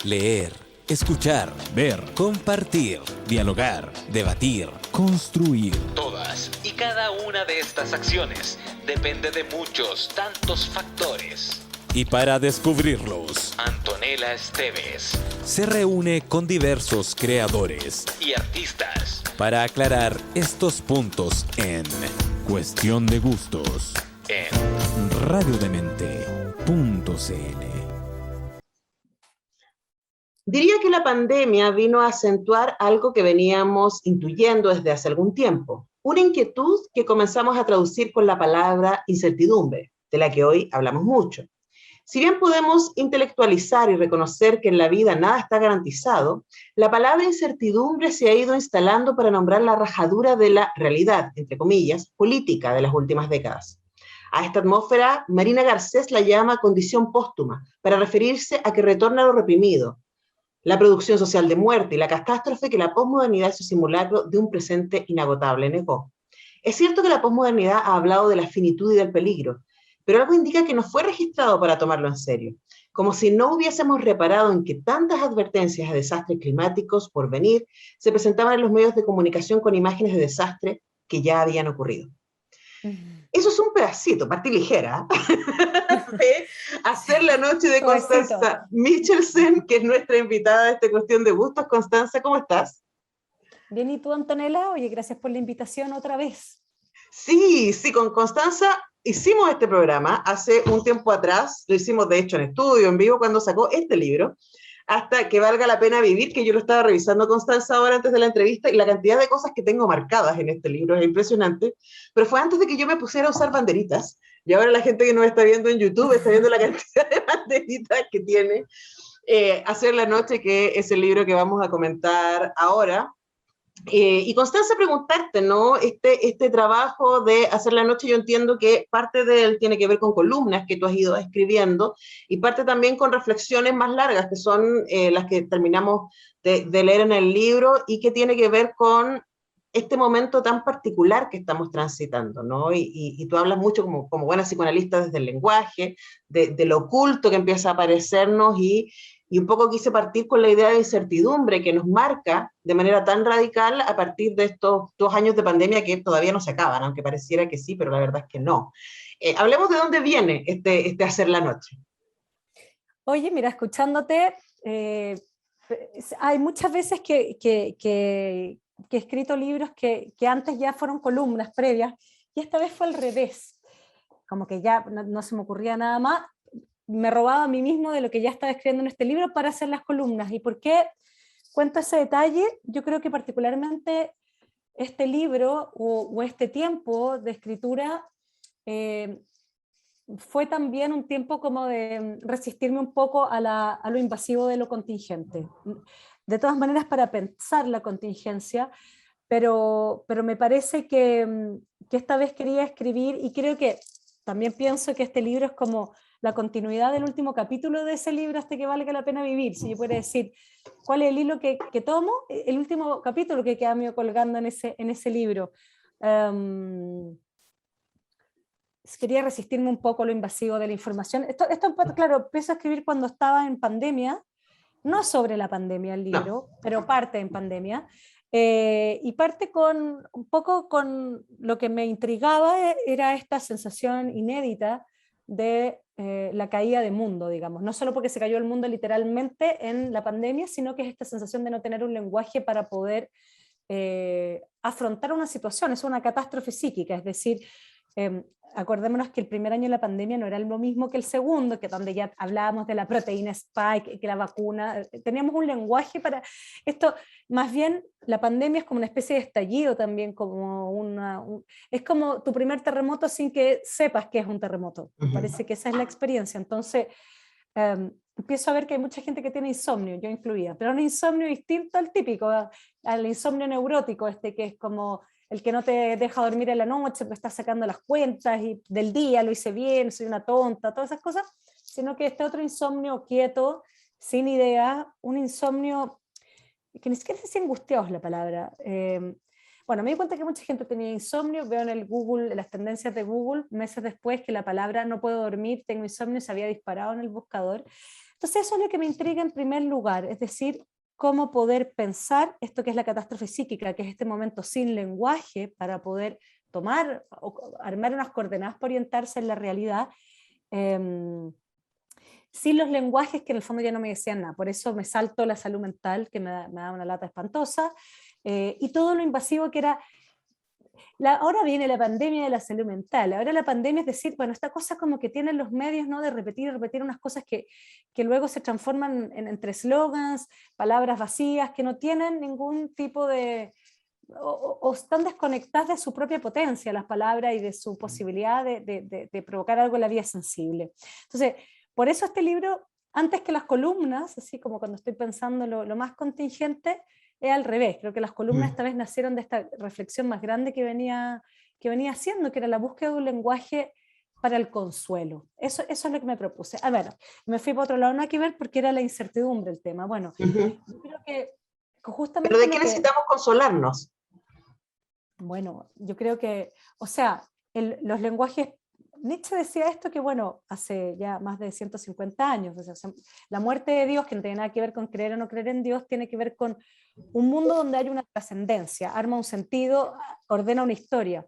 Leer, escuchar, ver, compartir, dialogar, debatir, construir. Todas y cada una de estas acciones depende de muchos, tantos factores. Y para descubrirlos, Antonella Esteves se reúne con diversos creadores y artistas para aclarar estos puntos en Cuestión de Gustos en radiodemente.cl. Diría que la pandemia vino a acentuar algo que veníamos intuyendo desde hace algún tiempo, una inquietud que comenzamos a traducir con la palabra incertidumbre, de la que hoy hablamos mucho. Si bien podemos intelectualizar y reconocer que en la vida nada está garantizado, la palabra incertidumbre se ha ido instalando para nombrar la rajadura de la realidad, entre comillas, política de las últimas décadas. A esta atmósfera, Marina Garcés la llama condición póstuma, para referirse a que retorna lo reprimido, la producción social de muerte y la catástrofe que la posmodernidad es su simulacro de un presente inagotable negó. Es cierto que la posmodernidad ha hablado de la finitud y del peligro, pero algo indica que no fue registrado para tomarlo en serio, como si no hubiésemos reparado en que tantas advertencias de desastres climáticos por venir se presentaban en los medios de comunicación con imágenes de desastre que ya habían ocurrido. Eso es un pedacito, partí ligera, de Hacer la noche de Constanza Michelsen, que es nuestra invitada a esta Cuestión de Gustos. Constanza, ¿cómo estás? Bien, ¿y tú, Antonella? Oye, gracias por la invitación otra vez. Sí, con Constanza hicimos este programa hace un tiempo atrás, lo hicimos de hecho en estudio, en vivo, cuando sacó este libro, Hasta que valga la pena vivir, que yo lo estaba revisando, Constanza, ahora antes de la entrevista, y la cantidad de cosas que tengo marcadas en este libro es impresionante, pero fue antes de que yo me pusiera a usar banderitas, y ahora la gente que nos está viendo en YouTube está viendo la cantidad de banderitas que tiene Hacer la noche, que es el libro que vamos a comentar ahora. Y Constanza, preguntarte, ¿no? Este trabajo de Hacer la noche, yo entiendo que parte de él tiene que ver con columnas que tú has ido escribiendo y parte también con reflexiones más largas, que son las que terminamos de leer en el libro y que tiene que ver con este momento tan particular que estamos transitando, ¿no? Y tú hablas mucho como buena psicoanalista desde el lenguaje, de lo oculto que empieza a aparecernos y un poco quise partir con la idea de incertidumbre que nos marca de manera tan radical a partir de estos 2 años de pandemia que todavía no se acaban, aunque pareciera que sí, pero la verdad es que no. Hablemos de dónde viene este Hacer la noche. Oye, mira, escuchándote, hay muchas veces que he escrito libros que antes ya fueron columnas previas, y esta vez fue al revés. Como que ya no se me ocurría nada más, me robaba a mí mismo de lo que ya estaba escribiendo en este libro para hacer las columnas. ¿Y por qué cuento ese detalle? Yo creo que particularmente este libro o este tiempo de escritura fue también un tiempo como de resistirme un poco a lo invasivo de lo contingente. De todas maneras, para pensar la contingencia, pero me parece que esta vez quería escribir, y creo que también pienso que este libro es como la continuidad del último capítulo de ese libro, Hasta que valga la pena vivir. Si yo pudiera decir cuál es el hilo que tomo, el último capítulo que queda medio colgando en ese libro. Quería resistirme un poco a lo invasivo de la información. Esto claro, empecé a escribir cuando estaba en pandemia, no sobre la pandemia el libro, no, pero parte en pandemia. Y parte con un poco con lo que me intrigaba, era esta sensación inédita de la caída de mundo, digamos, no solo porque se cayó el mundo literalmente en la pandemia, sino que es esta sensación de no tener un lenguaje para poder afrontar una situación, es una catástrofe psíquica, es decir, acordémonos que el primer año de la pandemia no era lo mismo que el segundo, que donde ya hablábamos de la proteína spike, que la vacuna, teníamos un lenguaje para esto. Más bien la pandemia es como una especie de estallido también, como es como tu primer terremoto sin que sepas que es un terremoto. Me parece que esa es la experiencia. Entonces empiezo a ver que hay mucha gente que tiene insomnio, yo incluida, pero un insomnio distinto al típico, al insomnio neurótico, que es como el que no te deja dormir en la noche porque estás sacando las cuentas y del día, lo hice bien, soy una tonta, todas esas cosas, sino que este otro insomnio quieto, sin idea, un insomnio que ni siquiera sé si angustiado es la palabra, bueno, me di cuenta que mucha gente tenía insomnio, veo en el Google, en las tendencias de Google, meses después, que la palabra no puedo dormir, tengo insomnio, se había disparado en el buscador. Entonces eso es lo que me intriga en primer lugar, es decir, cómo poder pensar esto que es la catástrofe psíquica, que es este momento sin lenguaje para poder tomar o armar unas coordenadas para orientarse en la realidad, sin los lenguajes que en el fondo ya no me decían nada. Por eso me salto la salud mental, que me da una lata espantosa, y todo lo invasivo que era. Ahora viene la pandemia de la salud mental. Ahora la pandemia es decir, bueno, esta cosa como que tienen los medios, ¿no? De repetir y repetir unas cosas que luego se transforman entre slogans, palabras vacías, que no tienen ningún tipo de, o están desconectadas de su propia potencia las palabras y de su posibilidad de provocar algo en la vida sensible. Entonces, por eso este libro, antes que las columnas, así como cuando estoy pensando lo más contingente, es al revés. Creo que las columnas esta vez nacieron de esta reflexión más grande que venía haciendo, que era la búsqueda de un lenguaje para el consuelo. Eso es lo que me propuse. A ver, me fui para otro lado, no hay que ver porque era la incertidumbre el tema. Bueno, yo creo que justamente... ¿Pero de qué necesitamos consolarnos? Bueno, yo creo que, o sea, los lenguajes, Nietzsche decía esto que, bueno, hace ya más de 150 años, o sea, la muerte de Dios, que no tiene nada que ver con creer o no creer en Dios, tiene que ver con un mundo donde hay una trascendencia, arma un sentido, ordena una historia.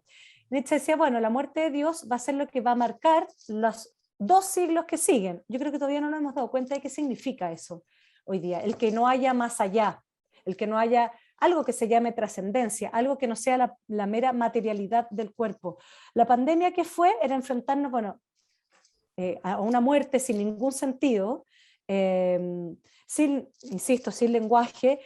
Nietzsche decía, bueno, la muerte de Dios va a ser lo que va a marcar los 2 siglos que siguen. Yo creo que todavía no nos hemos dado cuenta de qué significa eso hoy día, el que no haya más allá, el que no haya algo que se llame trascendencia, algo que no sea la mera materialidad del cuerpo. La pandemia que fue era enfrentarnos, bueno, a una muerte sin ningún sentido, insisto, sin lenguaje.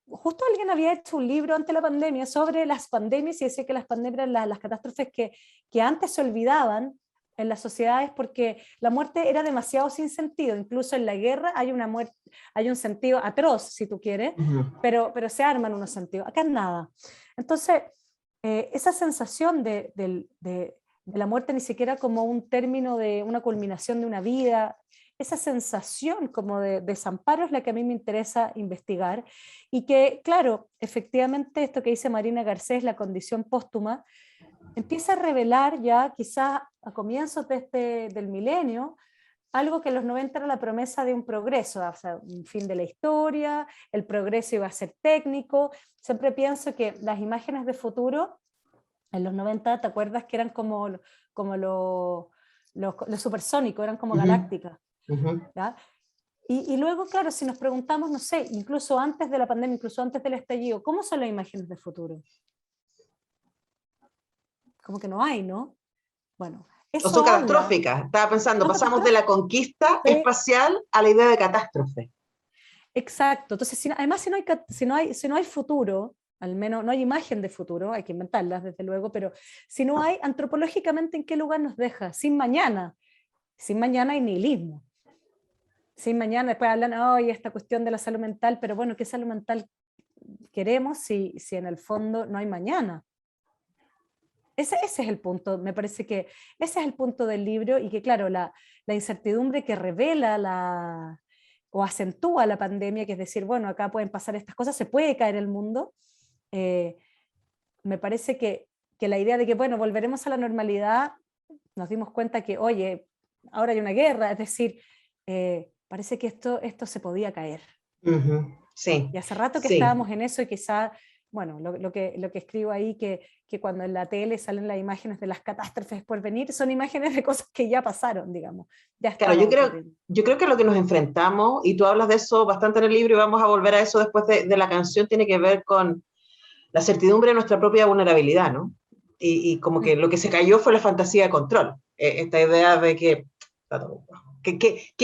Justo alguien había hecho un libro ante la pandemia sobre las pandemias y decía que las pandemias eran las catástrofes que antes se olvidaban en las sociedades porque la muerte era demasiado sin sentido. Incluso en la guerra hay una muerte, hay un sentido atroz, si tú quieres, pero se arman unos sentidos. Acá nada. Entonces, esa sensación de la muerte ni siquiera como un término de una culminación de una vida, esa sensación como de desamparo es la que a mí me interesa investigar y que, claro, efectivamente esto que dice Marina Garcés, la condición póstuma, empieza a revelar ya quizás a comienzos del milenio algo que en los 90 era la promesa de un progreso, o sea, un fin de la historia, el progreso iba a ser técnico. Siempre pienso que las imágenes de futuro en los 90, ¿te acuerdas que eran como lo supersónico, eran como galácticas? ¿Ya? Y luego, claro, si nos preguntamos, no sé, incluso antes de la pandemia, incluso antes del estallido, ¿cómo son las imágenes de futuro? Como que no hay, ¿no? Bueno, O son catastróficas. Estaba pensando, pasamos de la conquista espacial a la idea de catástrofe. Exacto. Entonces, además, si no hay futuro, al menos no hay imagen de futuro, hay que inventarlas desde luego, pero si no hay, antropológicamente, ¿en qué lugar nos deja? Sin mañana. Sin mañana hay nihilismo. Sin mañana, después hablan, ay, esta cuestión de la salud mental, pero bueno, ¿qué salud mental queremos si en el fondo no hay mañana? Ese es el punto, me parece que ese es el punto del libro y que claro, la incertidumbre que revela o acentúa la pandemia, que es decir, bueno, acá pueden pasar estas cosas, se puede caer el mundo, me parece que la idea de que, bueno, volveremos a la normalidad, nos dimos cuenta que, oye, ahora hay una guerra, es decir, parece que esto se podía caer. Sí. Y hace rato que estábamos en eso y quizá, bueno, lo que escribo ahí, que cuando en la tele salen las imágenes de las catástrofes por venir, son imágenes de cosas que ya pasaron, digamos. Claro, yo creo que lo que nos enfrentamos, y tú hablas de eso bastante en el libro y vamos a volver a eso después de la canción, tiene que ver con la certidumbre de nuestra propia vulnerabilidad, ¿no? Y como que lo que se cayó fue la fantasía de control, esta idea de que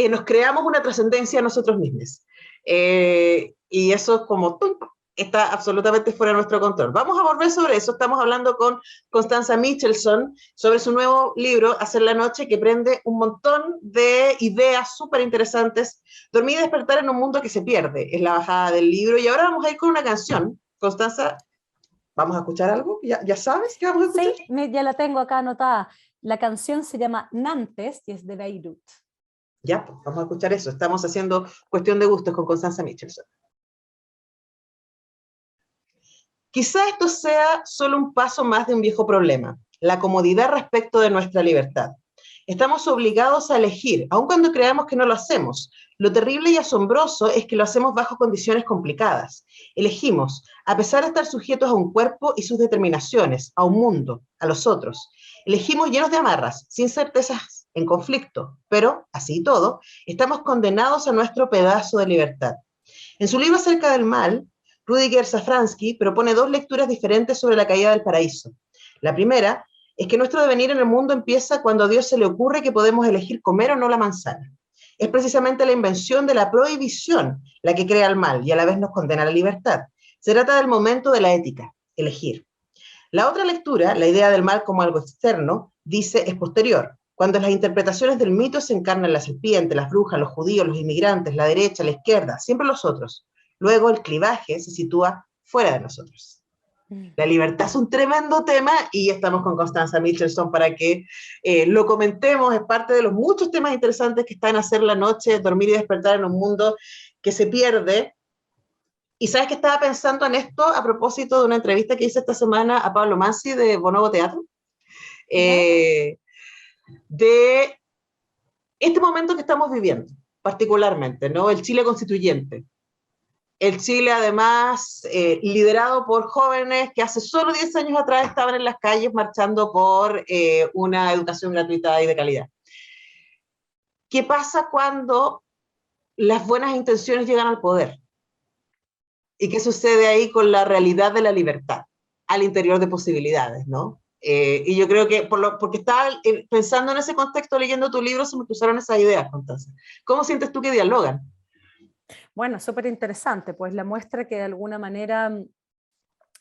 nos creamos una trascendencia a nosotros mismos. Y eso como está absolutamente fuera de nuestro control. Vamos a volver sobre eso. Estamos hablando con Constanza Michelson sobre su nuevo libro, Hacer la noche, que prende un montón de ideas súper interesantes. Dormir y despertar en un mundo que se pierde, es la bajada del libro. Y ahora vamos a ir con una canción. Constanza, ¿vamos a escuchar algo? ¿Ya sabes qué vamos a escuchar? Sí, ya la tengo acá anotada. La canción se llama Nantes y es de Beirut. Ya, pues vamos a escuchar eso. Estamos haciendo Cuestión de Gustos con Constanza Michelson. Quizá esto sea solo un paso más de un viejo problema, la comodidad respecto de nuestra libertad. Estamos obligados a elegir, aun cuando creamos que no lo hacemos. Lo terrible y asombroso es que lo hacemos bajo condiciones complicadas. Elegimos, a pesar de estar sujetos a un cuerpo y sus determinaciones, a un mundo, a los otros. Elegimos llenos de amarras, sin certezas, en conflicto, pero, así y todo, estamos condenados a nuestro pedazo de libertad. En su libro Acerca del mal, Rudiger Safransky propone dos lecturas diferentes sobre la caída del paraíso. La primera es que nuestro devenir en el mundo empieza cuando a Dios se le ocurre que podemos elegir comer o no la manzana. Es precisamente la invención de la prohibición la que crea el mal y a la vez nos condena a la libertad. Se trata del momento de la ética, elegir. La otra lectura, la idea del mal como algo externo, dice es posterior, cuando las interpretaciones del mito se encarnan la serpiente, las brujas, los judíos, los inmigrantes, la derecha, la izquierda, siempre los otros. Luego el clivaje se sitúa fuera de nosotros. La libertad es un tremendo tema y estamos con Constanza Michelson para que lo comentemos. Es parte de los muchos temas interesantes que están en Hacer la Noche, dormir y despertar en un mundo que se pierde. Y sabes que estaba pensando en esto a propósito de una entrevista que hice esta semana a Pablo Masi de Bonobo Teatro, de este momento que estamos viviendo, particularmente, ¿no? El Chile constituyente. El Chile, además, liderado por jóvenes que hace solo 10 años atrás estaban en las calles marchando por una educación gratuita y de calidad. ¿Qué pasa cuando las buenas intenciones llegan al poder? ¿Y qué sucede ahí con la realidad de la libertad al interior de posibilidades, ¿no? Y yo creo que, porque estaba pensando en ese contexto, leyendo tu libro, se me cruzaron esas ideas, Constanza. ¿Cómo sientes tú que dialogan? Bueno, súper interesante, pues la muestra que de alguna manera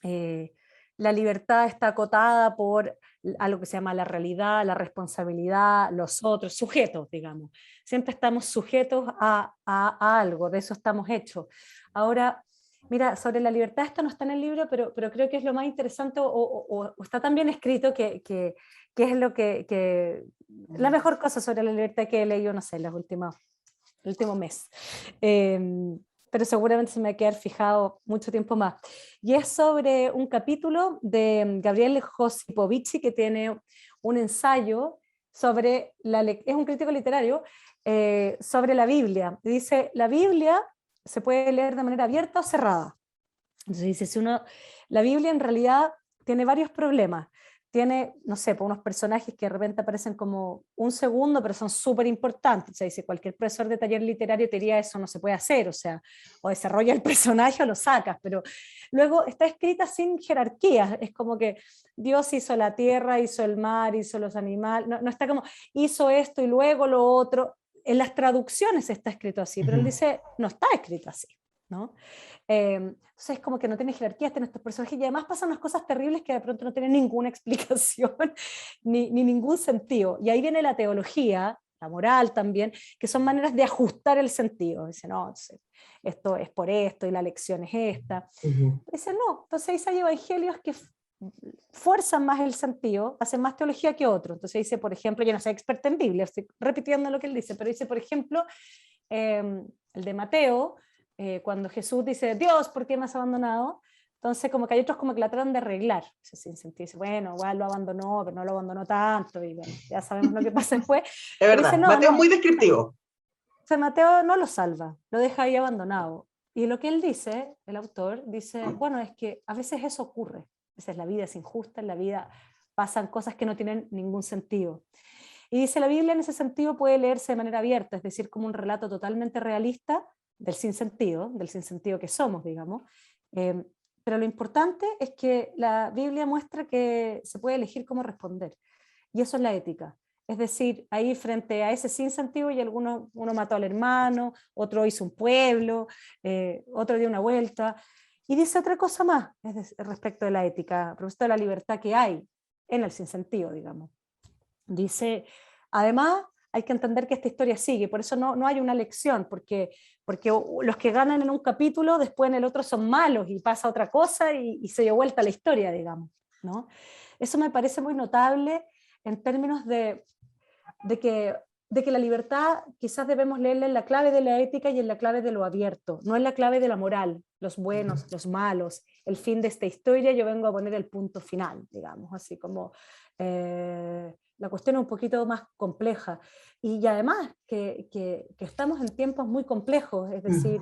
la libertad está acotada por algo que se llama la realidad, la responsabilidad, los otros, sujetos, digamos. Siempre estamos sujetos a algo, de eso estamos hechos. Ahora, mira, sobre la libertad, esto no está en el libro, pero creo que es lo más interesante, o está tan bien escrito que es lo que la mejor cosa sobre la libertad que he leído, no sé, el último mes. Pero seguramente se me va a quedar fijado mucho tiempo más. Y es sobre un capítulo de Gabriel Josipovici, que tiene un ensayo sobre, es un crítico literario, sobre la Biblia. Y dice, la Biblia se puede leer de manera abierta o cerrada. Entonces dice, la Biblia en realidad tiene varios problemas. Tiene, no sé, unos personajes que de repente aparecen como un segundo, pero son súper importantes. O sea, dice, cualquier profesor de taller literario te diría eso no se puede hacer, o sea, o desarrolla el personaje o lo sacas, pero luego está escrita sin jerarquías, es como que Dios hizo la tierra, hizo el mar, hizo los animales, no está como, hizo esto y luego lo otro. En las traducciones está escrito así, pero él dice, no está escrito así, ¿no? Entonces es como que no tiene jerarquías, tiene estos personajes y además pasan unas cosas terribles que de pronto no tienen ninguna explicación ni ningún sentido. Y ahí viene la teología, la moral también, que son maneras de ajustar el sentido. Dice, no, esto es por esto y la lección es esta. Dice, no, entonces hay evangelios que fuerzan más el sentido, hacen más teología que otros. Entonces dice, por ejemplo, yo no soy experta en Biblia, estoy repitiendo lo que él dice, pero dice, por ejemplo, el de Mateo, cuando Jesús dice, Dios, ¿por qué me has abandonado? Entonces como que hay otros como que la tratan de arreglar, sin sentido, dice, bueno, igual lo abandonó, pero no lo abandonó tanto, y bueno, ya sabemos lo que pasa después. Es verdad, dice, Mateo es muy descriptivo. O sea, Mateo no lo salva, lo deja ahí abandonado. Y lo que él dice, el autor, dice, bueno, es que a veces eso ocurre, a veces la vida es injusta, en la vida pasan cosas que no tienen ningún sentido. Y dice, la Biblia en ese sentido puede leerse de manera abierta, es decir, como un relato totalmente realista, del sinsentido que somos, digamos. Pero lo importante es que la Biblia muestra que se puede elegir cómo responder. Y eso es la ética. Es decir, ahí frente a ese sinsentido, y uno mató al hermano, otro hizo un pueblo, otro dio una vuelta. Y dice otra cosa más respecto de la ética, respecto de la libertad que hay en el sinsentido, digamos. Dice, además, hay que entender que esta historia sigue, por eso no hay una lección, porque los que ganan en un capítulo, después en el otro son malos y pasa otra cosa y se dio vuelta la historia, digamos, ¿no? Eso me parece muy notable en términos de que de que la libertad quizás debemos leerla en la clave de la ética y en la clave de lo abierto, no en la clave de la moral, los buenos, los malos, el fin de esta historia, yo vengo a poner el punto final, digamos, así como la cuestión es un poquito más compleja. Y además que estamos en tiempos muy complejos, es decir,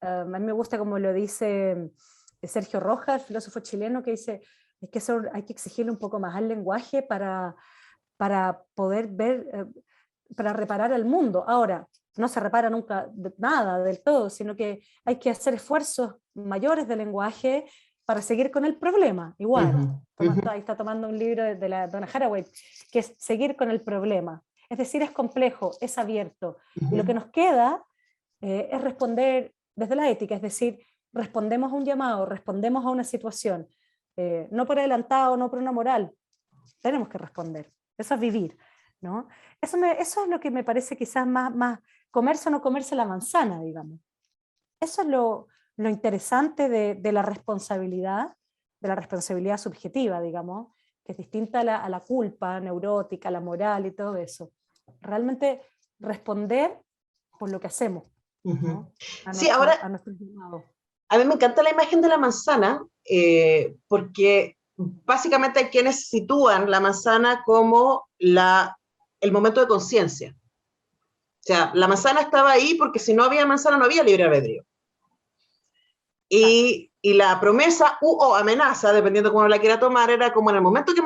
a mí me gusta como lo dice Sergio Rojas, el filósofo chileno, que dice, es que hay que exigirle un poco más al lenguaje para poder ver, para reparar el mundo. Ahora, no se repara nunca nada del todo, sino que hay que hacer esfuerzos mayores de lenguaje para seguir con el problema, igual. Ahí está tomando un libro de la Donna Haraway, que es seguir con el problema. Es decir, es complejo, es abierto. Y lo que nos queda es responder desde la ética, es decir, respondemos a un llamado, respondemos a una situación, no por adelantado, no por una moral, tenemos que responder, eso es vivir, ¿no? Eso es lo que me parece quizás más comerse o no comerse la manzana, digamos. Eso es lo interesante de la responsabilidad subjetiva, digamos, que es distinta a la culpa neurótica, a la moral y todo eso. Realmente responder por lo que hacemos, ¿no? Sí, ahora, a nuestro llamado. A mí me encanta la imagen de la manzana, porque básicamente hay quienes sitúan la manzana como el momento de conciencia. O sea, la manzana estaba ahí porque si no había manzana no había libre albedrío. Y la promesa o amenaza, dependiendo cómo la quiera tomar, era como en el momento que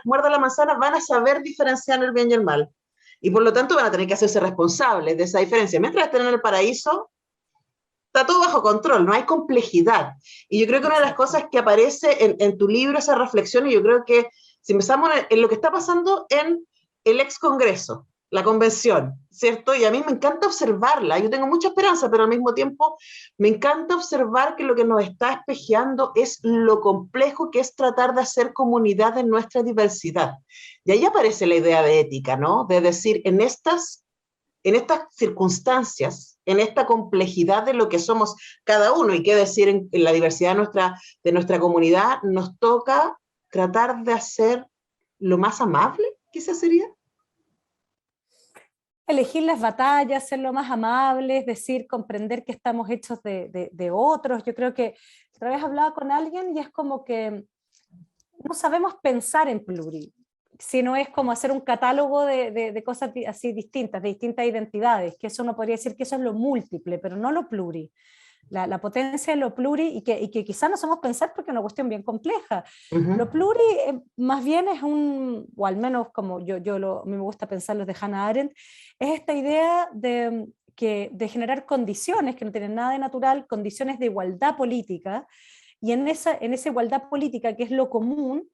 muerda la manzana van a saber diferenciar el bien y el mal. Y por lo tanto van a tener que hacerse responsables de esa diferencia. Mientras estén en el paraíso, está todo bajo control, no hay complejidad. Y yo creo que una de las cosas que aparece en tu libro, esa reflexión, y yo creo que si empezamos en lo que está pasando en el ex Congreso, la convención, ¿cierto? Y a mí me encanta observarla, yo tengo mucha esperanza, pero al mismo tiempo me encanta observar que lo que nos está espejeando es lo complejo que es tratar de hacer comunidad en nuestra diversidad. Y ahí aparece la idea de ética, ¿no? De decir, en estas circunstancias, en esta complejidad de lo que somos cada uno, y qué decir en la diversidad de nuestra comunidad, nos toca tratar de hacer lo más amable, quizás sería. Elegir las batallas, ser lo más amable, es decir, comprender que estamos hechos de otros. Yo creo que otra vez hablaba con alguien y es como que no sabemos pensar en plural, sino es como hacer un catálogo de cosas así distintas, de distintas identidades, que eso uno podría decir que eso es lo múltiple, pero no lo pluri. La potencia de lo pluri, y que quizás no sabemos pensar porque es una cuestión bien compleja. Lo pluri más bien es o al menos como a mí me gusta pensar los de Hannah Arendt, es esta idea de generar condiciones que no tienen nada de natural, condiciones de igualdad política, y en esa igualdad política que es lo común,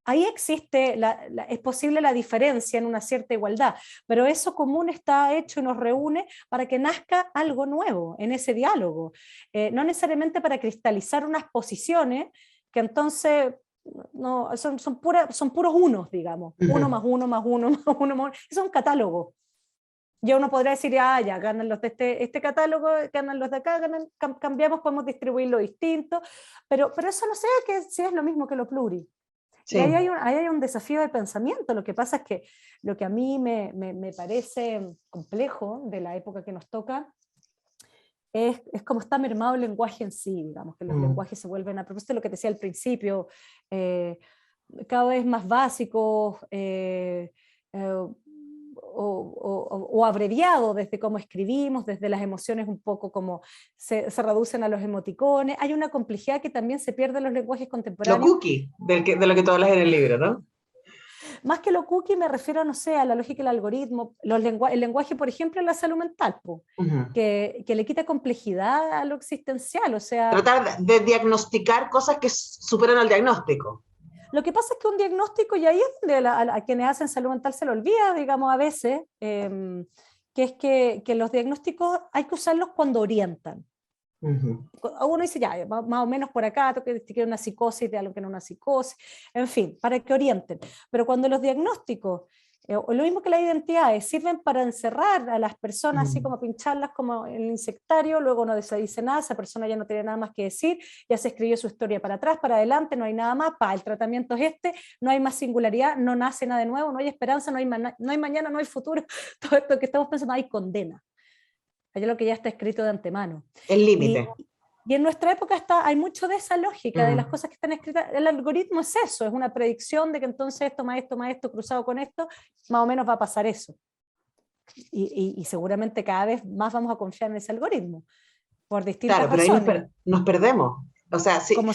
ahí existe, es posible la diferencia en una cierta igualdad, pero eso común está hecho y nos reúne para que nazca algo nuevo en ese diálogo, no necesariamente para cristalizar unas posiciones que entonces no, son puros unos, digamos, uno más uno más uno más uno más uno, es un catálogo. Ya uno podrá decir, ya ganan los de este catálogo, ganan los de acá, cambiamos, podemos distribuirlo distinto, pero eso no sé si es lo mismo que lo pluri. Sí. Y ahí hay un desafío de pensamiento. Lo que pasa es que lo que a mí me parece complejo de la época que nos toca es cómo está mermado el lenguaje en sí, digamos, que los lenguajes se vuelven, a propósito de lo que te decía al principio, cada vez más básicos, o abreviado desde cómo escribimos, desde las emociones un poco como se reducen a los emoticones. Hay una complejidad que también se pierde en los lenguajes contemporáneos. Lo cookie, de lo que tú hablas en el libro, ¿no? Más que lo cookie me refiero, no sé, a la lógica del algoritmo, el lenguaje, por ejemplo, en la salud mental, que le quita complejidad a lo existencial, o sea... Tratar de diagnosticar cosas que superan al diagnóstico. Lo que pasa es que un diagnóstico, y ahí es donde a quienes hacen salud mental se lo olvida, digamos, a veces, que es que los diagnósticos hay que usarlos cuando orientan. Uno dice, ya, más o menos por acá, tengo que distinguir una psicosis de algo que no es una psicosis, en fin, para que orienten. Pero cuando los diagnósticos O lo mismo que las identidades, sirven para encerrar a las personas, así como pincharlas como en el insectario, luego no se dice nada, esa persona ya no tiene nada más que decir, ya se escribió su historia para atrás, para adelante, no hay nada más, el tratamiento es este, no hay más singularidad, no nace nada de nuevo, no hay esperanza, no hay mañana, no hay futuro, todo esto que estamos pensando, hay condena. Hay lo que ya está escrito de antemano. El límite. Y en nuestra época hay mucho de esa lógica, de las cosas que están escritas. El algoritmo es eso, es una predicción de que entonces esto más esto cruzado con esto, más o menos va a pasar eso. Y seguramente cada vez más vamos a confiar en ese algoritmo, por distintas Claro, pero razones. ahí nos perdemos. O sea, sí. Como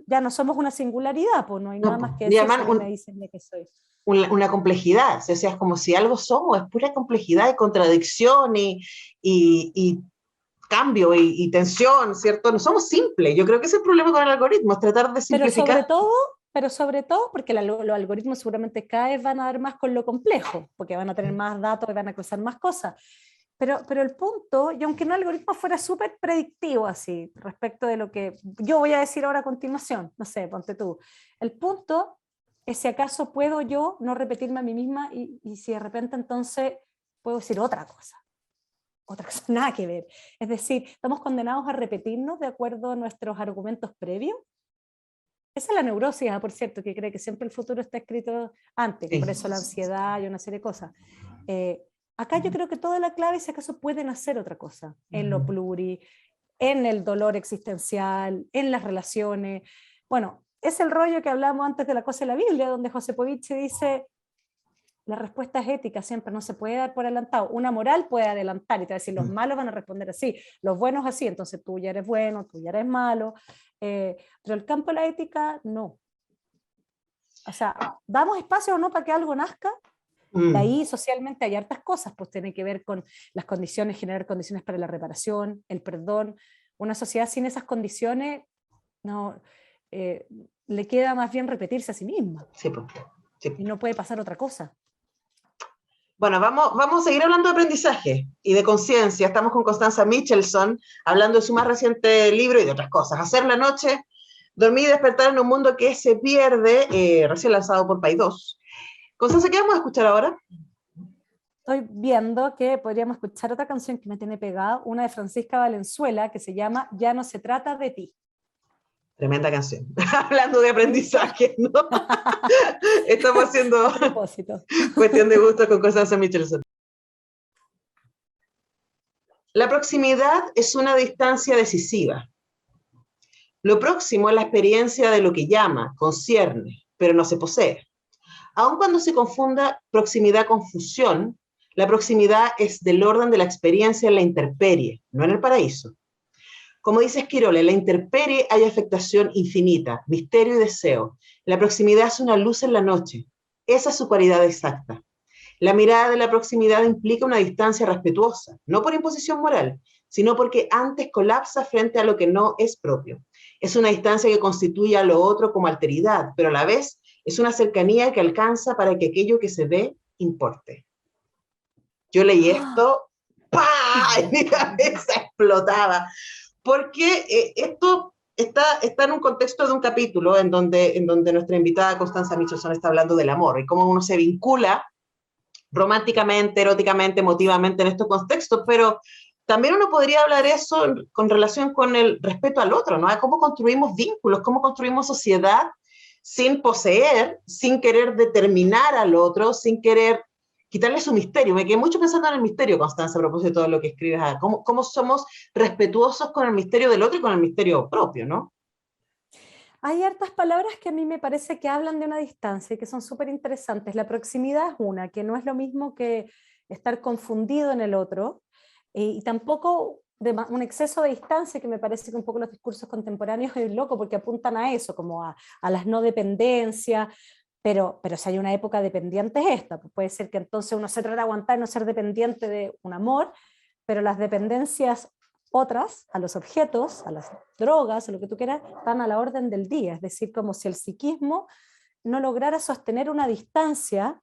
ya no somos una singularidad, pues no hay nada más que Y decir además si me dicen de qué soy. una complejidad, o sea, es como si algo somos, es pura complejidad y contradicción y cambio y tensión, ¿cierto? No somos simples. Yo creo que ese es el problema con el algoritmo, es tratar de simplificar. Pero sobre todo porque los algoritmos seguramente cada vez van a dar más con lo complejo, porque van a tener más datos y van a cruzar más cosas. Pero el punto, y aunque no el algoritmo fuera súper predictivo así, respecto de lo que yo voy a decir ahora a continuación, no sé, ponte tú, el punto es si acaso puedo yo no repetirme a mí misma y si de repente entonces puedo decir otra cosa, nada que ver. Es decir, estamos condenados a repetirnos de acuerdo a nuestros argumentos previos. Esa es la neurosis, por cierto, que cree que siempre el futuro está escrito antes, Sí. por eso la ansiedad y una serie de cosas. Acá yo creo que toda la clave es si acaso pueden hacer otra cosa, en lo pluri, en el dolor existencial, en las relaciones. Bueno, es el rollo que hablamos antes de la cosa de la Biblia, donde José Povich dice, la respuesta es ética, siempre no se puede dar por adelantado. Una moral puede adelantar y te va a decir, los malos van a responder así, los buenos así, entonces tú ya eres bueno, tú ya eres malo. Pero el campo de la ética, no. O sea, ¿damos espacio o no para que algo nazca? De ahí socialmente hay hartas cosas, pues tiene que ver con las condiciones, generar condiciones para la reparación, el perdón. Una sociedad sin esas condiciones no, le queda más bien repetirse a sí misma. Sí, pues. Sí. Y no puede pasar otra cosa. Bueno, vamos a seguir hablando de aprendizaje y de conciencia. Estamos con Constanza Michelson, hablando de su más reciente libro y de otras cosas. Hacer la noche, dormir y despertar en un mundo que se pierde, recién lanzado por País 2. Constanza, ¿qué vamos a escuchar ahora? Estoy viendo que podríamos escuchar otra canción que me tiene pegada, una de Francisca Valenzuela, que se llama Ya no se trata de ti. Tremenda canción. Hablando de aprendizaje, ¿no? Estamos haciendo cuestión de gusto con Constanza Michelson. La proximidad es una distancia decisiva. Lo próximo es la experiencia de lo que llama, concierne, pero no se posee. Aun cuando se confunda proximidad con fusión, la proximidad es del orden de la experiencia en la intemperie, no en el paraíso. Como dice Esquirol, en la intemperie hay afectación infinita, misterio y deseo. La proximidad es una luz en la noche. Esa es su cualidad exacta. La mirada de la proximidad implica una distancia respetuosa, no por imposición moral, sino porque antes colapsa frente a lo que no es propio. Es una distancia que constituye a lo otro como alteridad, pero a la vez es una cercanía que alcanza para que aquello que se ve importe. Yo leí esto, ¡pah! Y mi cabeza explotaba. Porque esto está en un contexto de un capítulo en donde nuestra invitada Constanza Michelson está hablando del amor y cómo uno se vincula románticamente, eróticamente, emotivamente en estos contextos, pero también uno podría hablar eso con relación con el respeto al otro, ¿no? A cómo construimos vínculos, cómo construimos sociedad sin poseer, sin querer determinar al otro, sin querer quitarle su misterio. Me quedé mucho pensando en el misterio, Constanza, a propósito de todo lo que escribes. ¿Cómo somos respetuosos con el misterio del otro y con el misterio propio, ¿no? Hay hartas palabras que a mí me parece que hablan de una distancia y que son súper interesantes. La proximidad es una, que no es lo mismo que estar confundido en el otro, y tampoco un exceso de distancia, que me parece que un poco los discursos contemporáneos es loco, porque apuntan a eso, como a las no dependencias, pero si hay una época dependiente es esta, pues puede ser que entonces uno se trata de aguantar y no ser dependiente de un amor, pero las dependencias otras, a los objetos, a las drogas, a lo que tú quieras, están a la orden del día, es decir, como si el psiquismo no lograra sostener una distancia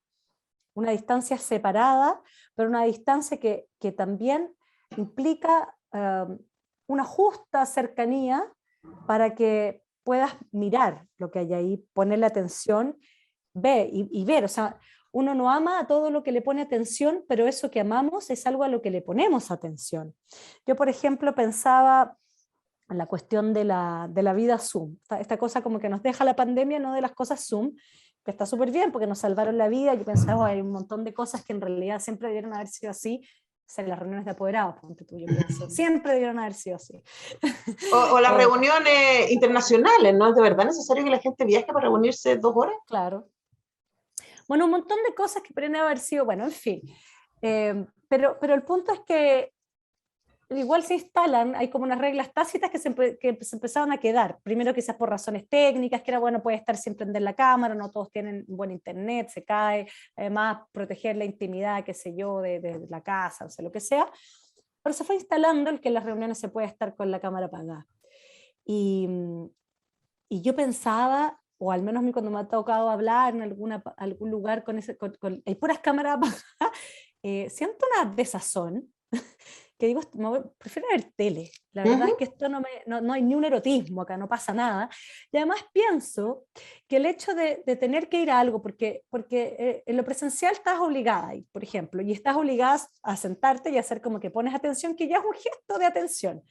separada, pero una distancia que también implica una justa cercanía para que puedas mirar lo que hay ahí, ponerle atención, ver y ver, o sea, uno no ama a todo lo que le pone atención, pero eso que amamos es algo a lo que le ponemos atención. Yo, por ejemplo, pensaba en la cuestión de la vida Zoom, esta cosa como que nos deja la pandemia, no de las cosas Zoom, que está súper bien porque nos salvaron la vida. Yo pensaba, hay un montón de cosas que en realidad siempre debieron haber sido así, o sea, las reuniones de apoderados, ponte tú, yo pienso, siempre debieron haber sido así. O las reuniones internacionales, ¿no es de verdad necesario que la gente viaje para reunirse 2 horas? Claro. Bueno, un montón de cosas que podrían haber sido, bueno, en fin. Pero el punto es que igual se instalan, hay como unas reglas tácitas que se empezaron a quedar. Primero quizás por razones técnicas, que era bueno, puede estar sin prender la cámara, no todos tienen buen internet, se cae, además proteger la intimidad, qué sé yo, de la casa, o sea, lo que sea. Pero se fue instalando el que en las reuniones se puede estar con la cámara apagada. Y yo pensaba, o al menos a mí cuando me ha tocado hablar en algún lugar con hay puras cámaras apagadas, siento una desazón, que digo, prefiero ver tele. La verdad es que esto no hay ni un erotismo acá, no pasa nada. Y además pienso que el hecho de tener que ir a algo, porque en lo presencial estás obligada, por ejemplo, y estás obligada a sentarte y a hacer como que pones atención, que ya es un gesto de atención.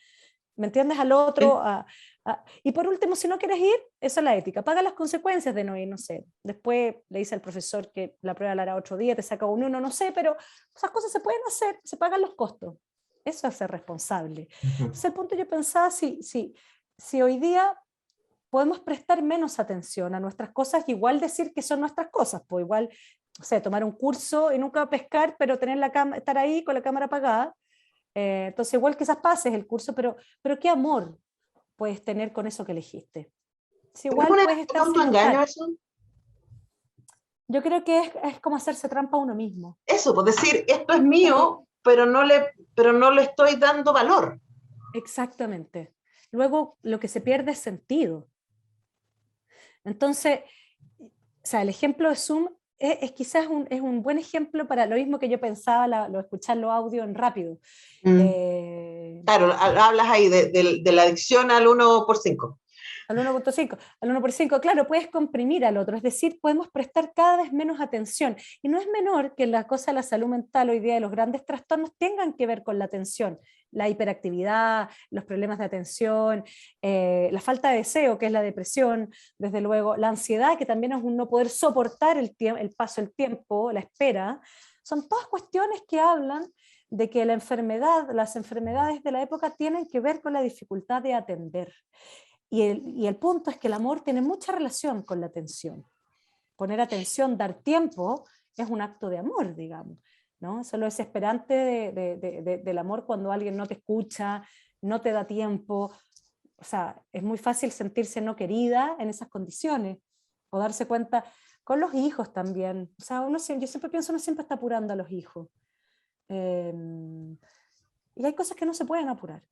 ¿Me entiendes? Al otro. Y por último, si no quieres ir, esa es la ética. Paga las consecuencias de no ir, no sé. Después le dice al profesor que la prueba la hará otro día, te saca un 1, no sé, pero esas cosas se pueden hacer, se pagan los costos. Eso es ser responsable. Entonces, el punto yo pensaba, si hoy día podemos prestar menos atención a nuestras cosas, igual decir que son nuestras cosas, pues igual, o sea, tomar un curso y nunca pescar, pero tener estar ahí con la cámara apagada. Entonces, igual quizás pases el curso, pero ¿qué amor puedes tener con eso que elegiste? Si ¿Pero igual es puedes estar un sin autoengaño estar. eso? Yo creo que es como hacerse trampa a uno mismo. Eso, pues decir, esto es mío, pero no le estoy dando valor. Exactamente. Luego lo que se pierde es sentido. Entonces, o sea, el ejemplo de Zoom es quizás es un buen ejemplo para lo mismo que yo pensaba, escuchar los audios en rápido. Claro, hablas ahí de la adicción al 1 por 5. Al 1.5, al 1 por 5, claro, puedes comprimir al otro, es decir, podemos prestar cada vez menos atención. Y no es menor que la cosa de la salud mental hoy día de los grandes trastornos tengan que ver con la atención, la hiperactividad, los problemas de atención, la falta de deseo, que es la depresión, desde luego, la ansiedad, que también es un no poder soportar el paso del tiempo, la espera. Son todas cuestiones que hablan de que las enfermedades de la época tienen que ver con la dificultad de atender. Y el punto es que el amor tiene mucha relación con la atención. Poner atención, dar tiempo, es un acto de amor, digamos, ¿no? Eso es lo desesperante del amor cuando alguien no te escucha, no te da tiempo. O sea, es muy fácil sentirse no querida en esas condiciones, o darse cuenta con los hijos también. O sea, yo siempre pienso, uno siempre está apurando a los hijos. Y hay cosas que no se pueden apurar.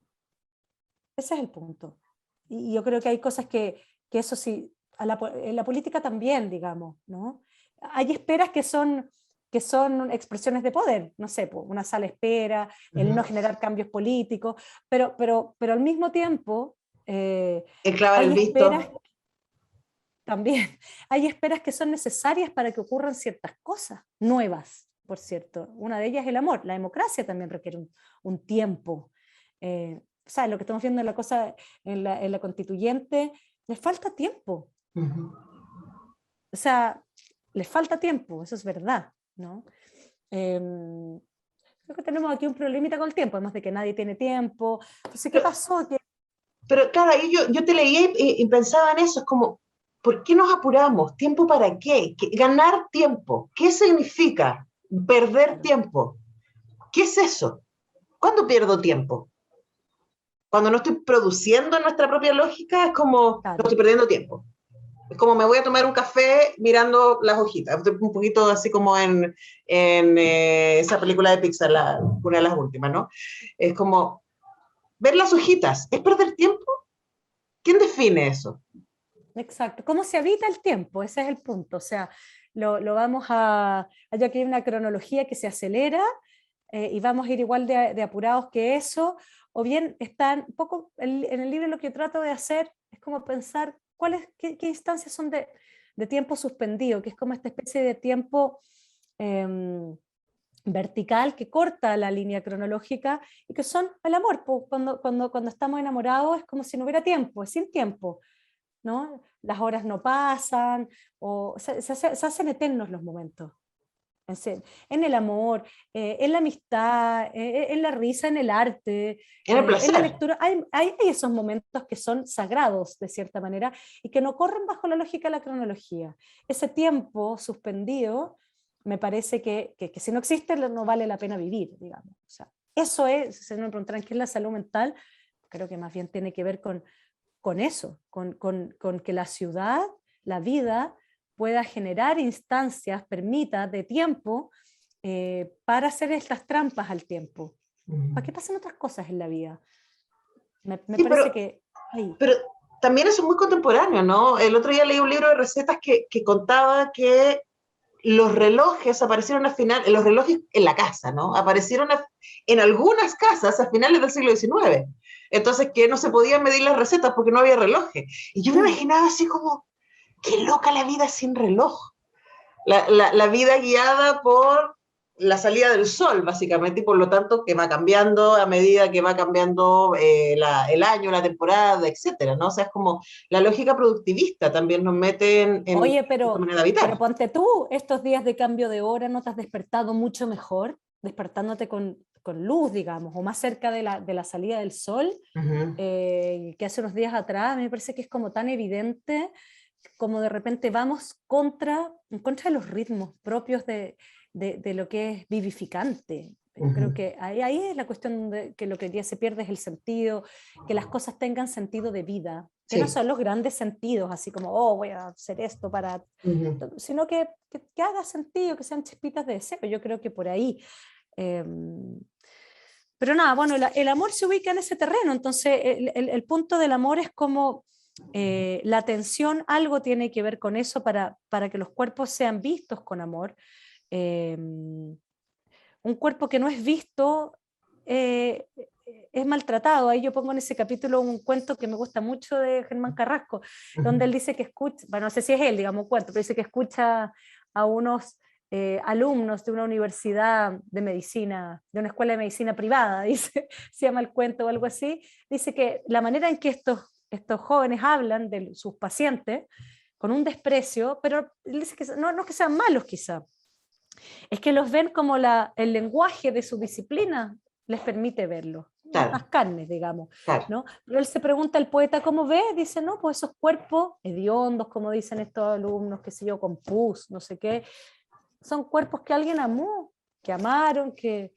Ese es el punto. Y yo creo que hay cosas que eso sí, en la política también, digamos, ¿no? Hay esperas que son expresiones de poder, no sé, una sala espera, el no generar cambios políticos, pero al mismo tiempo El clavar el hay esperas visto. también, hay esperas que son necesarias para que ocurran ciertas cosas nuevas, por cierto. Una de ellas es el amor. La democracia también requiere un tiempo. O sea, lo que estamos viendo en la constituyente, les falta tiempo. O sea, les falta tiempo, eso es verdad, ¿no? Creo que tenemos aquí un problemita con el tiempo, además de que nadie tiene tiempo. Entonces, ¿qué pasó? Pero claro, ahí yo te leía y pensaba en eso, es como, ¿por qué nos apuramos? ¿Tiempo para qué? Ganar tiempo. ¿Qué significa perder tiempo? ¿Qué es eso? ¿Cuándo pierdo tiempo? Cuando no estoy produciendo nuestra propia lógica, es como, no estoy perdiendo tiempo. Es como me voy a tomar un café mirando las hojitas, un poquito así como en esa película de Pixar, una de las últimas, ¿no? Es como ver las hojitas, ¿es perder tiempo? ¿Quién define eso? Exacto. ¿Cómo se habita el tiempo? Ese es el punto. O sea, lo vamos hay aquí una cronología que se acelera y vamos a ir igual de apurados que eso, o bien están poco, en el libro lo que trato de hacer es como pensar qué instancias son de tiempo suspendido, que es como esta especie de tiempo vertical que corta la línea cronológica y que son el amor. Pues cuando estamos enamorados es como si no hubiera tiempo, es sin tiempo, ¿no? Las horas no pasan, o se hacen eternos los momentos. En el amor, en la amistad, en la risa, en el arte, En el placer. en la lectura. Hay esos momentos que son sagrados, de cierta manera, y que no corren bajo la lógica de la cronología. Ese tiempo suspendido, me parece que si no existe, no vale la pena vivir, digamos. O sea, eso es, si me preguntaran qué es la salud mental, creo que más bien tiene que ver con eso, con que la ciudad, la vida, pueda generar instancias, permita de tiempo para hacer estas trampas al tiempo, para que pasen otras cosas en la vida. Me Sí, parece que... Ahí. Pero también eso es muy contemporáneo, ¿no? El otro día leí un libro de recetas que contaba que los relojes aparecieron al final, los relojes en la casa, ¿no? Aparecieron en algunas casas a finales del siglo XIX. Entonces, que no se podían medir las recetas porque no había relojes. Y yo me imaginaba así como, qué loca la vida sin reloj. La vida guiada por la salida del sol, básicamente, y por lo tanto que va cambiando a medida que va cambiando el año, la temporada, etcétera, ¿no? O sea, es como la lógica productivista también nos mete Oye, esta manera de pero habitar. ponte tú, estos días de cambio de hora, ¿no te has despertado mucho mejor? Despertándote con luz, digamos, o más cerca de la salida del sol, que hace unos días atrás. Me parece que es como tan evidente como de repente vamos en contra de los ritmos propios de lo que es vivificante. Creo que ahí es la cuestión de que lo que hoy día se pierde es el sentido, que las cosas tengan sentido de vida, que no son los grandes sentidos, así como, oh, voy a hacer esto para... sino que haga sentido, que sean chispitas de deseo. Yo creo que por ahí... pero nada, bueno, el amor se ubica en ese terreno, entonces el punto del amor es como la atención, algo tiene que ver con eso para que los cuerpos sean vistos con amor. Un cuerpo que no es visto es maltratado. Ahí yo pongo en ese capítulo un cuento que me gusta mucho de Germán Carrasco, donde él dice que escucha, bueno, no sé si es él, digamos, un cuento, pero dice que escucha a unos alumnos de una universidad de medicina, de una escuela de medicina privada, dice, se llama el cuento o algo así, dice que la manera en que estos jóvenes hablan de sus pacientes con un desprecio, pero dice que no es que sean malos quizá, es que los ven como el lenguaje de su disciplina les permite verlo, Claro, más carnes, digamos, claro. ¿no? Pero él se pregunta al poeta cómo ve, dice, no, pues esos cuerpos hediondos, como dicen estos alumnos, qué sé yo, con pus, no sé qué, son cuerpos que alguien amó, que amaron, que,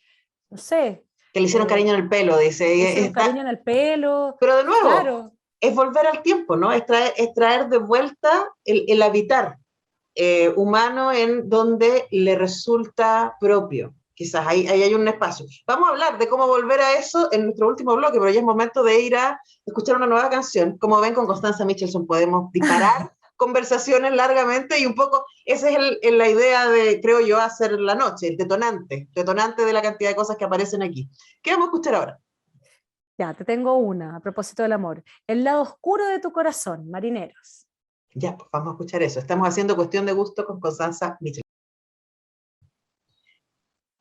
no sé. Que le hicieron cariño en el pelo, dice. Le hicieron cariño en el pelo. Pero de nuevo, claro. Es volver al tiempo, ¿no? Es traer de vuelta el habitar humano en donde le resulta propio. Quizás ahí hay un espacio. Vamos a hablar de cómo volver a eso en nuestro último bloque, pero ya es momento de ir a escuchar una nueva canción. Como ven, con Constanza Michelson podemos disparar conversaciones largamente y un poco, esa es la idea de, creo yo, hacer la noche, el detonante de la cantidad de cosas que aparecen aquí. ¿Qué vamos a escuchar ahora? Ya, te tengo una a propósito del amor. El lado oscuro de tu corazón, Marineros. Ya, pues vamos a escuchar eso. Estamos haciendo Cuestión de Gusto con Constanza Michelson.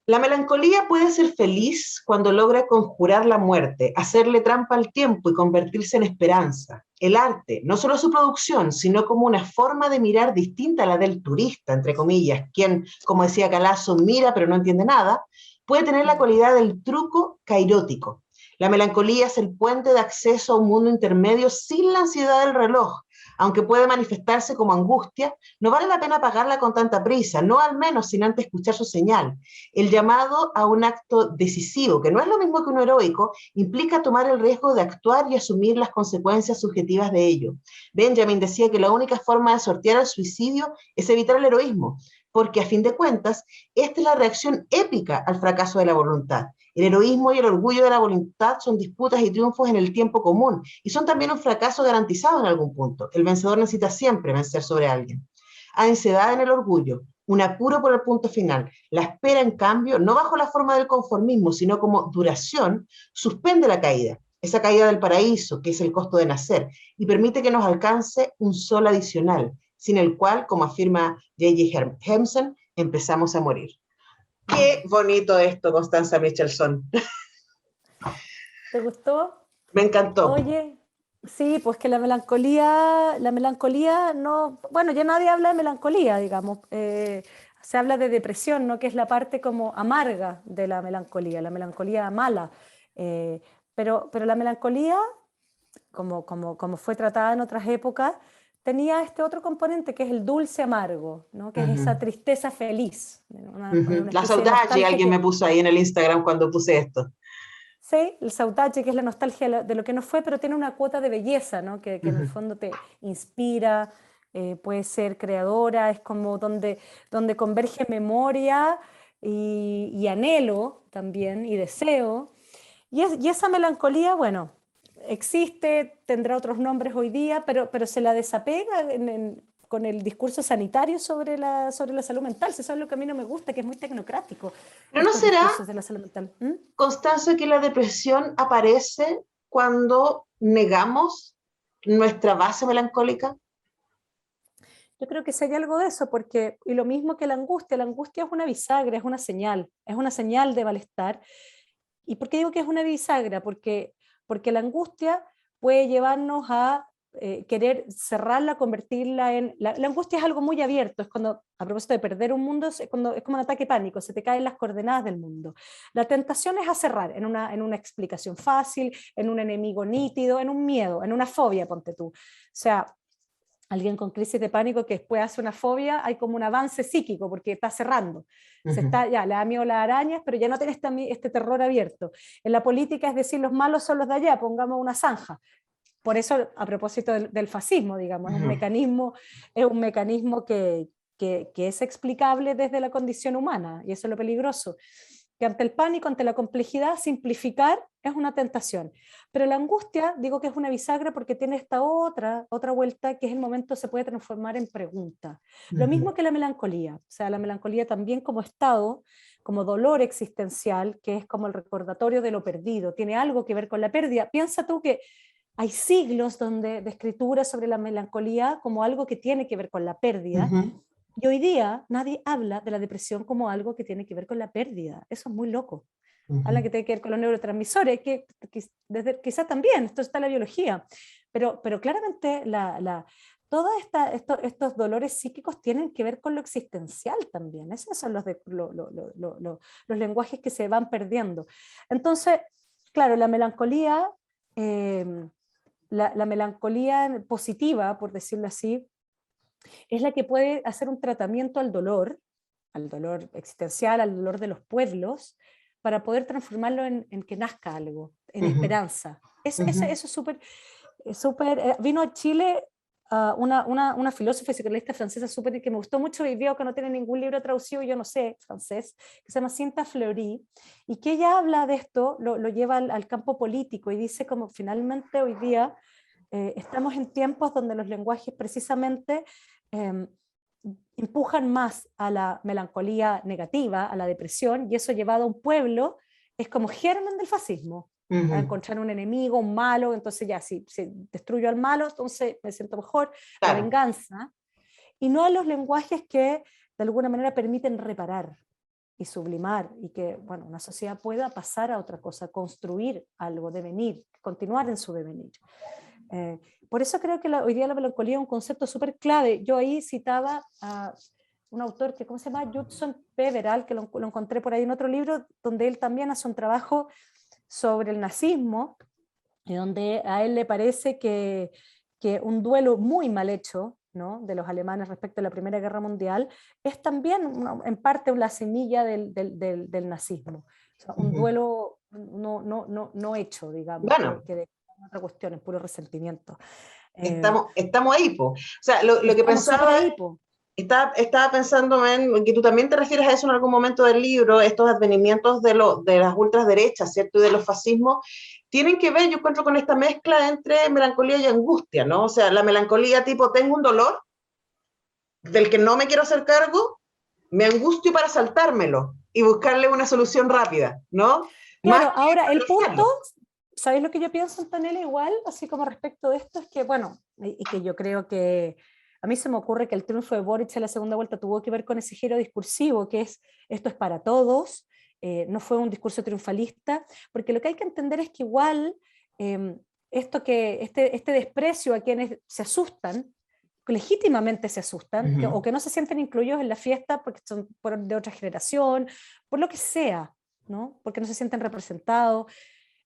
La melancolía puede ser feliz cuando logra conjurar la muerte, hacerle trampa al tiempo y convertirse en esperanza. El arte, no solo su producción, sino como una forma de mirar distinta a la del turista, entre comillas, quien, como decía Calazo, mira pero no entiende nada, puede tener la cualidad del truco cairótico. La melancolía es el puente de acceso a un mundo intermedio sin la ansiedad del reloj. Aunque puede manifestarse como angustia, no vale la pena pagarla con tanta prisa, no al menos sin antes escuchar su señal. El llamado a un acto decisivo, que no es lo mismo que un heroico, implica tomar el riesgo de actuar y asumir las consecuencias subjetivas de ello. Benjamin decía que la única forma de sortear el suicidio es evitar el heroísmo, porque a fin de cuentas, esta es la reacción épica al fracaso de la voluntad. El heroísmo y el orgullo de la voluntad son disputas y triunfos en el tiempo común, y son también un fracaso garantizado en algún punto. El vencedor necesita siempre vencer sobre alguien. Ansiedad en el orgullo, un apuro por el punto final. La espera, en cambio, no bajo la forma del conformismo, sino como duración, suspende la caída, esa caída del paraíso, que es el costo de nacer, y permite que nos alcance un sol adicional, sin el cual, como afirma J.J. Hemsen, empezamos a morir. Qué bonito esto, Constanza Michelson. ¿Te gustó? Me encantó. Oye, sí, pues que la melancolía no, bueno, ya nadie habla de melancolía, digamos. Se habla de depresión, ¿no? Que es la parte como amarga de la melancolía mala. Eh, pero la melancolía, como fue tratada en otras épocas, tenía este otro componente que es el dulce amargo, ¿no? Que es esa tristeza feliz, una La especie de saudade, nostalgia alguien me que, puso ahí en el Instagram cuando puse esto. sí, el saudade, que es la nostalgia de lo que no fue, pero tiene una cuota de belleza, ¿no? Que en el fondo te inspira, puede ser creadora, es como donde converge memoria y anhelo también, y deseo. Y esa melancolía, bueno, existe, tendrá otros nombres hoy día, pero se la desapega con el discurso sanitario sobre la salud mental. Eso es lo que a mí no me gusta, que es muy tecnocrático, Pero ¿no estos será, discursos de la salud mental. ¿Mm? Constanza, que la depresión aparece cuando negamos nuestra base melancólica? Yo creo que sí hay algo de eso, porque, y lo mismo que la angustia es una bisagra, es una señal de malestar. ¿Y por qué digo que es una bisagra? Porque la angustia puede llevarnos a querer cerrarla, convertirla en... La angustia es algo muy abierto, es cuando, a propósito de perder un mundo, es como un ataque pánico, se te caen las coordenadas del mundo. La tentación es a cerrar en una explicación fácil, en un enemigo nítido, en un miedo, en una fobia, ponte tú. O sea, alguien con crisis de pánico que después hace una fobia, hay como un avance psíquico porque está cerrando. Ya, le da miedo las arañas, pero ya no tiene este terror abierto. En la política es decir, los malos son los de allá, pongamos una zanja. Por eso, a propósito del fascismo, digamos, es un mecanismo que es explicable desde la condición humana, y eso es lo peligroso, que ante el pánico, ante la complejidad, simplificar es una tentación. Pero la angustia, digo que es una bisagra porque tiene esta otra vuelta, que es el momento se puede transformar en pregunta. Lo mismo que la melancolía, o sea, la melancolía también como estado, como dolor existencial, que es como el recordatorio de lo perdido, tiene algo que ver con la pérdida. Piensa tú que hay siglos de escritura sobre la melancolía como algo que tiene que ver con la pérdida, y hoy día nadie habla de la depresión como algo que tiene que ver con la pérdida. Eso es muy loco. Hablan que tiene que ver con los neurotransmisores, quizá también, esto está en la biología, pero claramente todos estos dolores psíquicos tienen que ver con lo existencial también. Esos son los lenguajes que se van perdiendo. Entonces, claro, la melancolía, la melancolía positiva, por decirlo así, es la que puede hacer un tratamiento al dolor existencial, al dolor de los pueblos, para poder transformarlo en que nazca algo, en esperanza. Eso es súper, vino a Chile una filósofa y psicoanalista francesa súper que me gustó mucho y veo que no tiene ningún libro traducido, yo no sé francés, que se llama Cinta Fleury, y que ella habla de esto, lo lleva al campo político y dice como finalmente hoy día estamos en tiempos donde los lenguajes precisamente eh, empujan más a la melancolía negativa, a la depresión, y eso llevado a un pueblo es como germen del fascismo. A encontrar un enemigo, un malo, entonces ya, si destruyo al malo, entonces me siento mejor, la Claro. venganza, y no a los lenguajes que de alguna manera permiten reparar y sublimar, y que bueno, una sociedad pueda pasar a otra cosa, construir algo, devenir, continuar en su devenir. Por eso creo que hoy día la melancolía es un concepto súper clave. Yo ahí citaba a un autor que, ¿cómo se llama? Judson Peverall, que lo encontré por ahí en otro libro, donde él también hace un trabajo sobre el nazismo, y donde a él le parece que un duelo muy mal hecho, ¿no?, de los alemanes respecto a la Primera Guerra Mundial, es también en parte la semilla del nazismo. O sea, un duelo no hecho, digamos, Bueno, que otra cuestión, es puro resentimiento. estamos ahí, po. O sea, lo que Estamos súper pensaba, ahí, po. estaba pensando en que tú también te refieres a eso en algún momento del libro, estos advenimientos de las ultraderechas, ¿cierto? Y de los fascismos, tienen que ver, yo encuentro, con esta mezcla entre melancolía y angustia, ¿no? O sea, la melancolía tipo, tengo un dolor del que no me quiero hacer cargo, me angustio para saltármelo y buscarle una solución rápida, ¿no? Más Claro, que ahora el punto, procesarlo. ¿sabéis lo que yo pienso, Antonella? Igual, así como respecto de esto, es que, bueno, y que yo creo que a mí se me ocurre que el triunfo de Boric en la segunda vuelta tuvo que ver con ese giro discursivo, que es esto es para todos, no fue un discurso triunfalista, porque lo que hay que entender es que igual este desprecio a quienes se asustan, legítimamente se asustan, o que no se sienten incluidos en la fiesta porque son de otra generación, por lo que sea, ¿no? Porque no se sienten representados.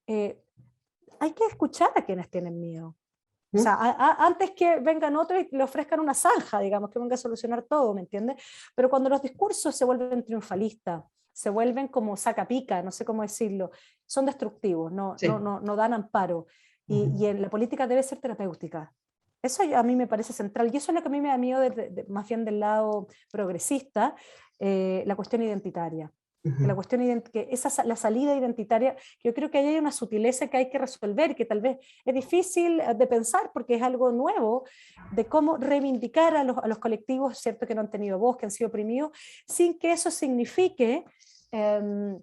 Hay que escuchar a quienes tienen miedo. O sea, antes que vengan otros y le ofrezcan una zanja, digamos, que venga a solucionar todo, ¿me entiendes? Pero cuando los discursos se vuelven triunfalistas, se vuelven como saca-pica, no sé cómo decirlo, son destructivos, no dan amparo. Y en la política debe ser terapéutica. Eso a mí me parece central, y eso es lo que a mí me da miedo, más bien del lado progresista, la cuestión identitaria. La cuestión que la salida identitaria, yo creo que ahí hay una sutileza que hay que resolver, que tal vez es difícil de pensar porque es algo nuevo, de cómo reivindicar a los colectivos, ¿cierto?, que no han tenido voz, que han sido oprimidos, sin que eso signifique que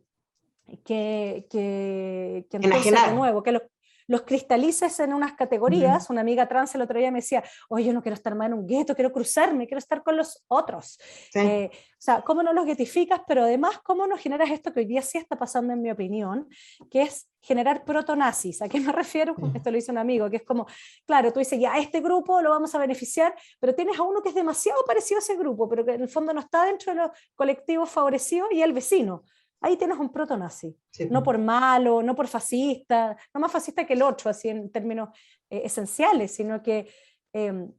entonces, de nuevo, que los cristalices en unas categorías. Una amiga trans el otro día me decía, oye, yo no quiero estar más en un gueto, quiero cruzarme, quiero estar con los otros. Sí. O sea, ¿cómo no los guetificas? Pero además, ¿cómo no generas esto que hoy día sí está pasando, en mi opinión, que es generar protonazis? ¿A qué me refiero? Esto lo dice un amigo, que es como, claro, tú dices, ya, a este grupo lo vamos a beneficiar, pero tienes a uno que es demasiado parecido a ese grupo, pero que en el fondo no está dentro de los colectivos favorecidos, y el vecino. Ahí tienes un protonazi, sí. No por malo, no por fascista, no más fascista que el otro, así en términos esenciales, sino que ahí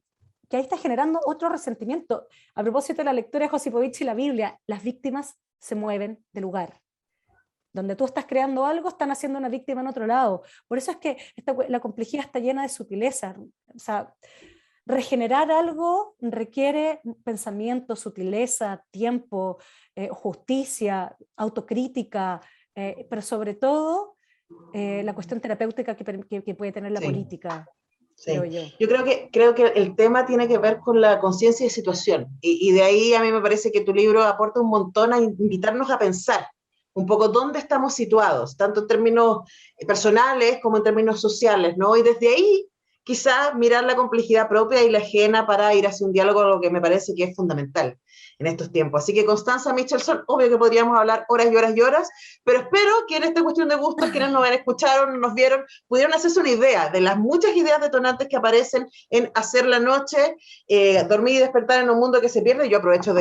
está generando otro resentimiento. A propósito de la lectura de Josipovich y la Biblia, las víctimas se mueven de lugar. Donde tú estás creando algo, están haciendo una víctima en otro lado. Por eso es que la complejidad está llena de sutileza. O sea, regenerar algo requiere pensamiento, sutileza, tiempo, justicia, autocrítica, pero sobre todo la cuestión terapéutica que puede tener la política. Sí. Yo creo que el tema tiene que ver con la conciencia de situación, y de ahí a mí me parece que tu libro aporta un montón a invitarnos a pensar un poco dónde estamos situados, tanto en términos personales como en términos sociales, ¿no? Y desde ahí quizás mirar la complejidad propia y la ajena para ir hacia un diálogo, lo que me parece que es fundamental en estos tiempos. Así que Constanza Michelson, obvio que podríamos hablar horas y horas y horas, pero espero que en esta cuestión de gustos, quienes nos escucharon, nos vieron, pudieron hacerse una idea de las muchas ideas detonantes que aparecen en Hacer la Noche, Dormir y Despertar en un mundo que se pierde. Yo aprovecho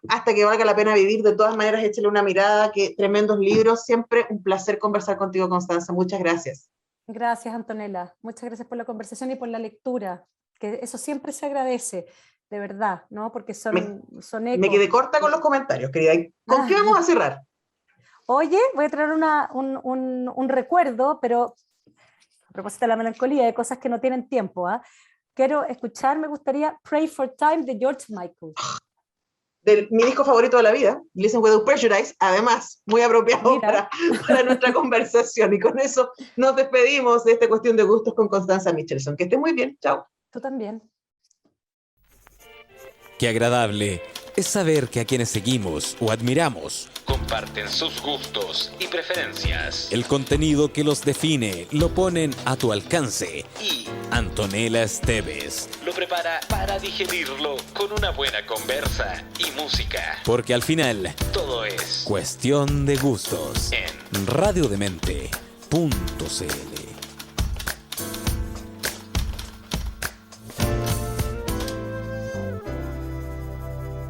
hasta que valga la pena vivir, de todas maneras, échale una mirada, que tremendos libros. Siempre un placer conversar contigo, Constanza. Muchas gracias. Gracias, Antonella. Muchas gracias por la conversación y por la lectura, que eso siempre se agradece, de verdad, ¿no? Porque son ecos. Me quedé corta con los comentarios, querida. ¿Con qué vamos a cerrar? Oye, voy a traer un recuerdo, pero a propósito de la melancolía, de cosas que no tienen tiempo, ¿eh? Quiero escuchar, me gustaría Pray for Time de George Michael. Mi disco favorito de la vida, Listen Without Prejudice, además, muy apropiado para nuestra conversación. Y con eso nos despedimos de esta cuestión de gustos con Constanza Michelson. Que esté muy bien, chao. Tú también. Qué agradable es saber que a quienes seguimos o admiramos comparten sus gustos y preferencias. El contenido que los define lo ponen a tu alcance, y Antonella Esteves lo prepara para digerirlo con una buena conversa y música. Porque al final todo es cuestión de gustos en radiodemente.cl.